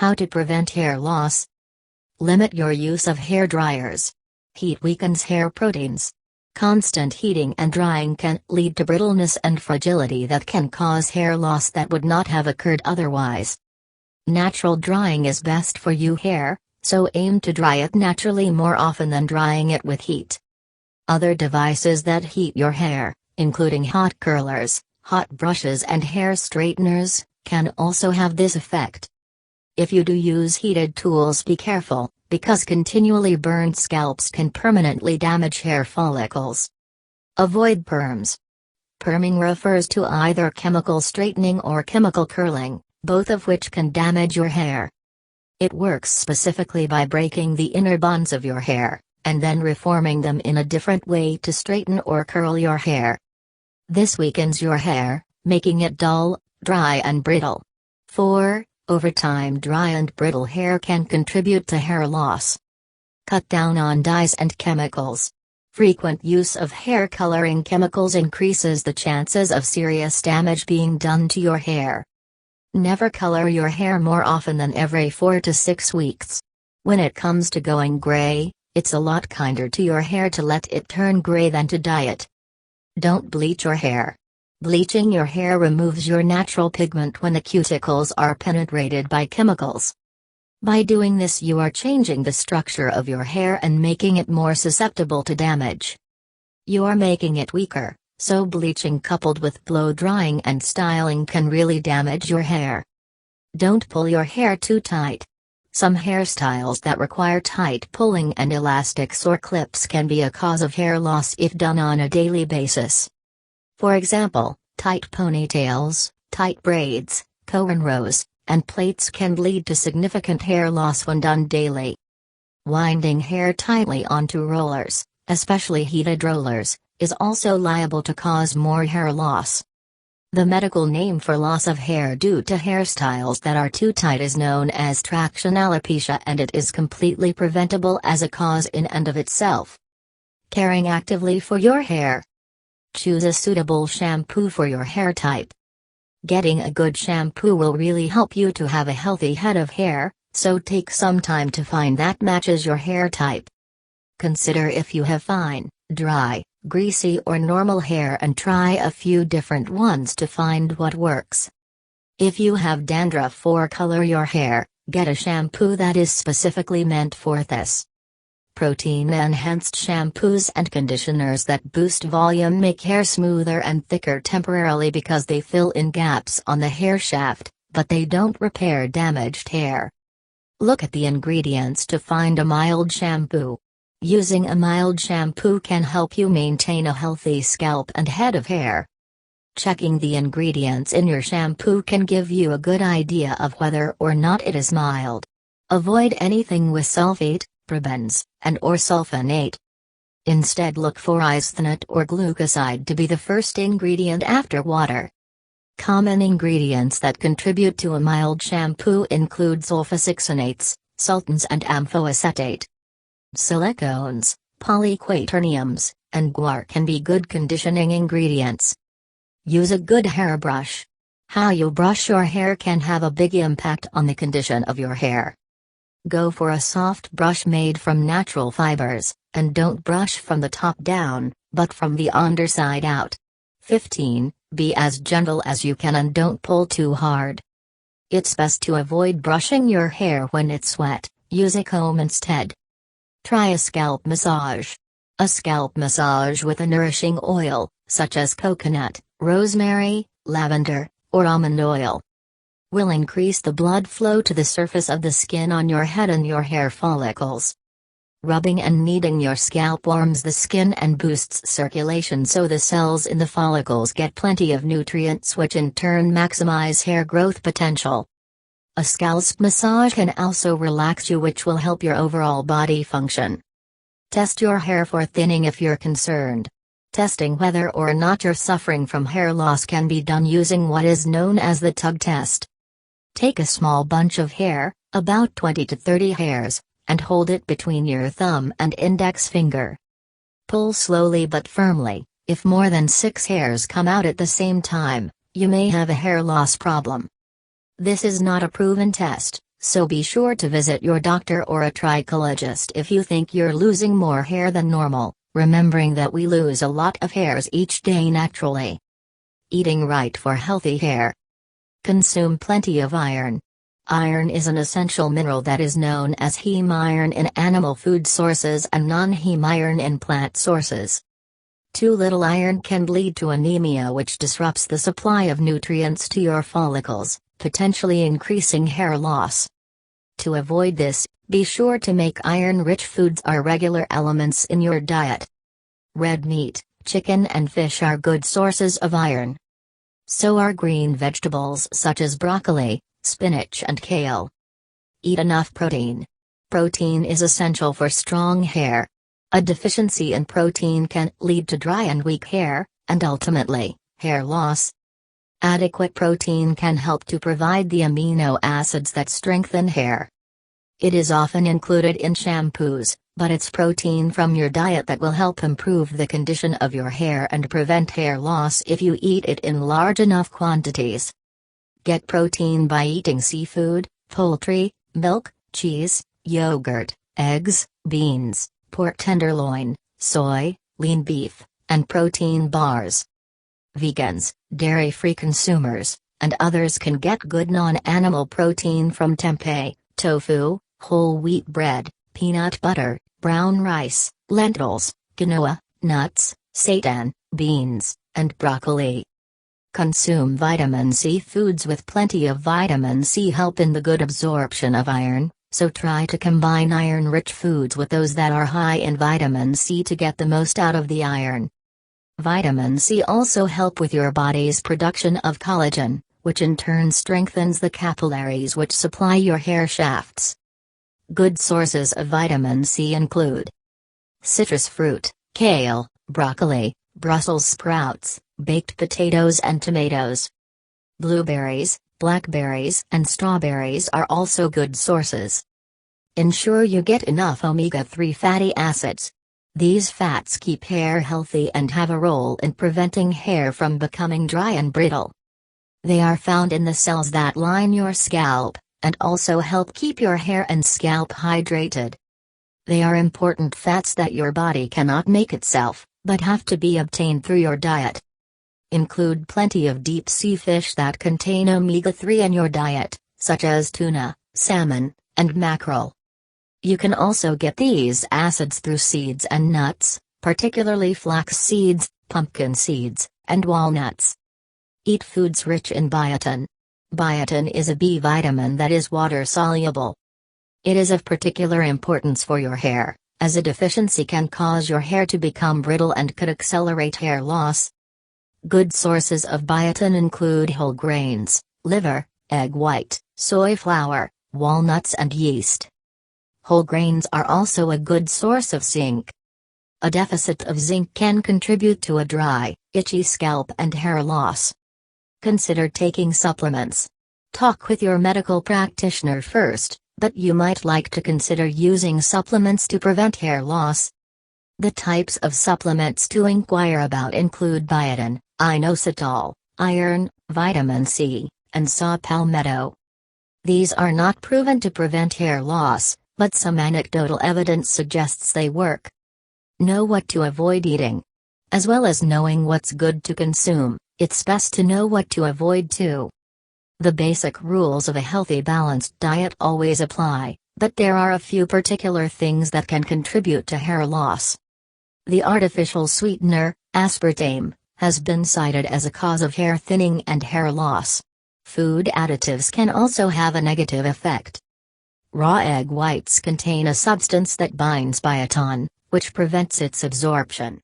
How to prevent hair loss? Limit your use of hair dryers. Heat weakens hair proteins. Constant heating and drying can lead to brittleness and fragility that can cause hair loss that would not have occurred otherwise. Natural drying is best for your hair, so aim to dry it naturally more often than drying it with heat. Other devices that heat your hair, including hot curlers, hot brushes and hair straighteners, can also have this effect. If you do use heated tools, be careful, because continually burned scalps can permanently damage hair follicles. Avoid perms. Perming refers to either chemical straightening or chemical curling, both of which can damage your hair. It works specifically by breaking the inner bonds of your hair, and then reforming them in a different way to straighten or curl your hair. This weakens your hair, making it dull, dry and brittle. 4. Over time, dry and brittle hair can contribute to hair loss. Cut down on dyes and chemicals. Frequent use of hair coloring chemicals increases the chances of serious damage being done to your hair. Never color your hair more often than every 4 to 6 weeks. When it comes to going gray, it's a lot kinder to your hair to let it turn gray than to dye it. Don't bleach your hair. Bleaching your hair removes your natural pigment when the cuticles are penetrated by chemicals. By doing this, you are changing the structure of your hair and making it more susceptible to damage. You are making it weaker, so bleaching coupled with blow drying and styling can really damage your hair. Don't pull your hair too tight. Some hairstyles that require tight pulling and elastics or clips can be a cause of hair loss if done on a daily basis. For example, tight ponytails, tight braids, cornrows, and plaits can lead to significant hair loss when done daily. Winding hair tightly onto rollers, especially heated rollers, is also liable to cause more hair loss. The medical name for loss of hair due to hairstyles that are too tight is known as traction alopecia, and it is completely preventable as a cause in and of itself. Caring actively for your hair. Choose a suitable shampoo for your hair type. Getting a good shampoo will really help you to have a healthy head of hair, so take some time to find that matches your hair type. Consider if you have fine, dry, greasy or normal hair and try a few different ones to find what works. If you have dandruff or color your hair, get a shampoo that is specifically meant for this. Protein-enhanced shampoos and conditioners that boost volume make hair smoother and thicker temporarily because they fill in gaps on the hair shaft, but they don't repair damaged hair. Look at the ingredients to find a mild shampoo. Using a mild shampoo can help you maintain a healthy scalp and head of hair. Checking the ingredients in your shampoo can give you a good idea of whether or not it is mild. Avoid anything with sulfate, parabens, and/or sulfonate. Instead, look for isotoniate or glucoside to be the first ingredient after water. Common ingredients that contribute to a mild shampoo include sulfosuccinates, sultans and amphoacetate. Silicones, polyquaterniums, and guar can be good conditioning ingredients. Use a good hairbrush. How you brush your hair can have a big impact on the condition of your hair. Go for a soft brush made from natural fibers, and don't brush from the top down, but from the underside out. 15. Be as gentle as you can and don't pull too hard. It's best to avoid brushing your hair when it's wet. Use a comb instead. Try a scalp massage. A scalp massage with a nourishing oil, such as coconut, rosemary, lavender, or almond oil, will increase the blood flow to the surface of the skin on your head and your hair follicles. Rubbing and kneading your scalp warms the skin and boosts circulation so the cells in the follicles get plenty of nutrients, which in turn maximize hair growth potential. A scalp massage can also relax you, which will help your overall body function. Test your hair for thinning if you're concerned. Testing whether or not you're suffering from hair loss can be done using what is known as the tug test. Take a small bunch of hair, about 20 to 30 hairs, and hold it between your thumb and index finger. Pull slowly but firmly. If more than 6 hairs come out at the same time, you may have a hair loss problem. This is not a proven test, So be sure to visit your doctor or a trichologist if you think you're losing more hair than normal, remembering that we lose a lot of hairs each day naturally. Eating right for healthy hair. Consume plenty of iron. Iron is an essential mineral that is known as heme iron in animal food sources and non-heme iron in plant sources. Too little iron can lead to anemia, which disrupts the supply of nutrients to your follicles, potentially increasing hair loss. To avoid this, be sure to make iron-rich foods are regular elements in your diet. Red meat, chicken and fish are good sources of iron. So are green vegetables such as broccoli, spinach and kale. Eat enough protein. Protein is essential for strong hair. A deficiency in protein can lead to dry and weak hair, and ultimately, hair loss. Adequate protein can help to provide the amino acids that strengthen hair. It is often included in shampoos, but it's protein from your diet that will help improve the condition of your hair and prevent hair loss if you eat it in large enough quantities. Get protein by eating seafood, poultry, milk, cheese, yogurt, eggs, beans, pork tenderloin, soy, lean beef, and protein bars. Vegans, dairy-free consumers, and others can get good non-animal protein from tempeh, tofu, whole wheat bread, peanut butter, brown rice, lentils, quinoa, nuts, seitan, beans, and broccoli. Consume vitamin C. Foods with plenty of vitamin C help in the good absorption of iron, so try to combine iron-rich foods with those that are high in vitamin C to get the most out of the iron. Vitamin C also help with your body's production of collagen, which in turn strengthens the capillaries which supply your hair shafts. Good sources of vitamin C include citrus fruit, kale, broccoli, Brussels sprouts, baked potatoes and tomatoes. Blueberries, blackberries and strawberries are also good sources. Ensure you get enough omega-3 fatty acids. These fats keep hair healthy and have a role in preventing hair from becoming dry and brittle. They are found in the cells that line your scalp, and also help keep your hair and scalp hydrated. They are important fats that your body cannot make itself, but have to be obtained through your diet. Include plenty of deep-sea fish that contain omega-3 in your diet, such as tuna, salmon, and mackerel. You can also get these acids through seeds and nuts, particularly flax seeds, pumpkin seeds, and walnuts. Eat foods rich in biotin. Biotin is a B vitamin that is water-soluble. It is of particular importance for your hair, as a deficiency can cause your hair to become brittle and could accelerate hair loss. Good sources of biotin include whole grains, liver, egg white, soy flour, walnuts and yeast. Whole grains are also a good source of zinc. A deficit of zinc can contribute to a dry, itchy scalp and hair loss. Consider taking supplements. Talk with your medical practitioner first, but you might like to consider using supplements to prevent hair loss. The types of supplements to inquire about include biotin, inositol, iron, vitamin C, and saw palmetto. These are not proven to prevent hair loss, but some anecdotal evidence suggests they work. Know what to avoid eating. As well as knowing what's good to consume, it's best to know what to avoid too. The basic rules of a healthy balanced diet always apply, but there are a few particular things that can contribute to hair loss. The artificial sweetener, aspartame, has been cited as a cause of hair thinning and hair loss. Food additives can also have a negative effect. Raw egg whites contain a substance that binds biotin, which prevents its absorption.